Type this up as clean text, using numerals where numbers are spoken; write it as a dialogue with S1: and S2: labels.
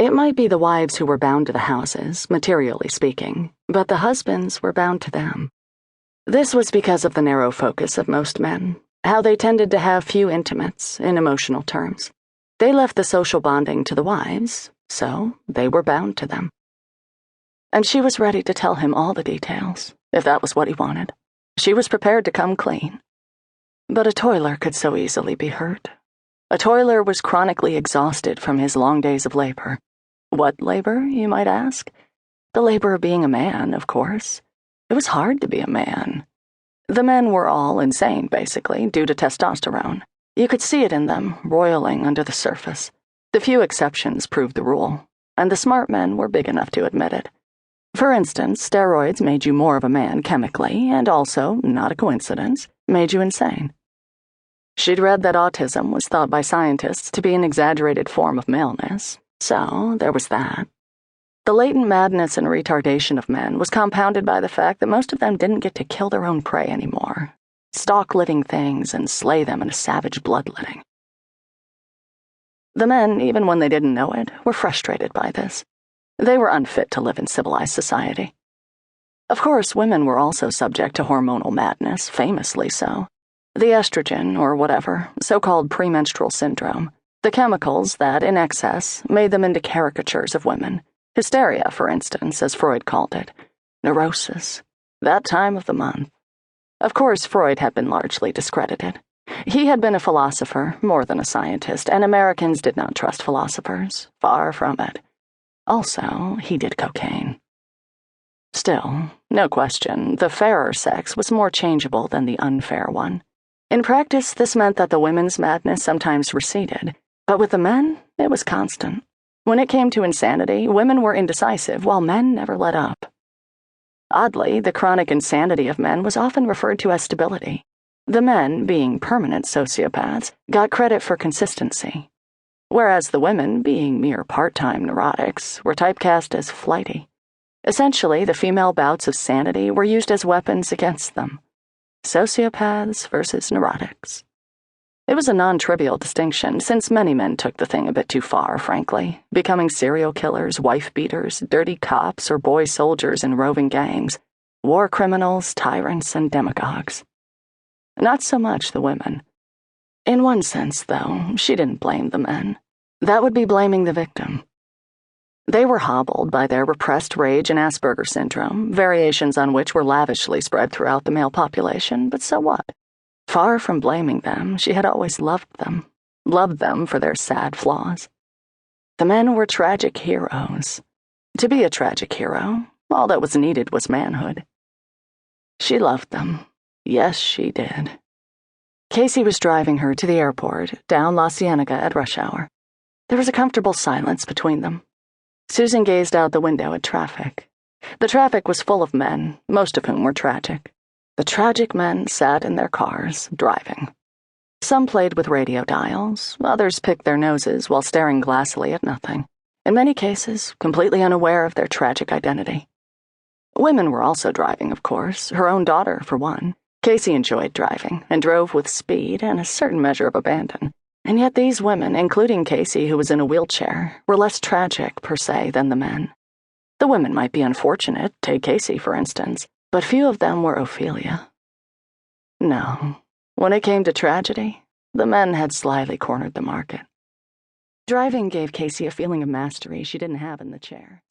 S1: It might be the wives who were bound to the houses, materially speaking, but the husbands were bound to them. This was because of the narrow focus of most men, how they tended to have few intimates, in emotional terms. They left the social bonding to the wives, so they were bound to them. And she was ready to tell him all the details, if that was what he wanted. She was prepared to come clean. But a toiler could so easily be hurt. A toiler was chronically exhausted from his long days of labor. What labor, you might ask? The labor of being a man, of course. It was hard to be a man. The men were all insane, basically, due to testosterone. You could see it in them, roiling under the surface. The few exceptions proved the rule, and the smart men were big enough to admit it. For instance, steroids made you more of a man chemically, and also, not a coincidence, made you insane. She'd read that autism was thought by scientists to be an exaggerated form of maleness, so there was that. The latent madness and retardation of men was compounded by the fact that most of them didn't get to kill their own prey anymore, stalk living things and slay them in a savage bloodletting. The men, even when they didn't know it, were frustrated by this. They were unfit to live in civilized society. Of course, women were also subject to hormonal madness, famously so. The estrogen, or whatever, so-called premenstrual syndrome, the chemicals that, in excess, made them into caricatures of women. Hysteria, for instance, as Freud called it. Neurosis. That time of the month. Of course, Freud had been largely discredited. He had been a philosopher, more than a scientist, and Americans did not trust philosophers. Far from it. Also, he did cocaine. Still, no question, the fairer sex was more changeable than the unfair one. In practice, this meant that the women's madness sometimes receded, but with the men, it was constant. When it came to insanity, women were indecisive, while men never let up. Oddly, the chronic insanity of men was often referred to as stability. The men, being permanent sociopaths, got credit for consistency, whereas the women, being mere part-time neurotics, were typecast as flighty. Essentially, the female bouts of sanity were used as weapons against them. Sociopaths versus neurotics. It was a non-trivial distinction, since many men took the thing a bit too far, frankly, becoming serial killers, wife-beaters, dirty cops, or boy soldiers in roving gangs, war criminals, tyrants, and demagogues. Not so much the women. In one sense, though, she didn't blame the men. That would be blaming the victim. They were hobbled by their repressed rage and Asperger's syndrome, variations on which were lavishly spread throughout the male population, but so what? Far from blaming them, she had always loved them for their sad flaws. The men were tragic heroes. To be a tragic hero, all that was needed was manhood. She loved them. Yes, she did. Casey was driving her to the airport, down La Cienega at rush hour. There was a comfortable silence between them. Susan gazed out the window at traffic. The traffic was full of men, most of whom were tragic. The tragic men sat in their cars, driving. Some played with radio dials, others picked their noses while staring glassily at nothing, in many cases completely unaware of their tragic identity. Women were also driving, of course, her own daughter, for one. Casey enjoyed driving, and drove with speed and a certain measure of abandon. And yet these women, including Casey, who was in a wheelchair, were less tragic, per se, than the men. The women might be unfortunate, take Casey, for instance, but few of them were Ophelia. No, when it came to tragedy, the men had slyly cornered the market. Driving gave Casey a feeling of mastery she didn't have in the chair.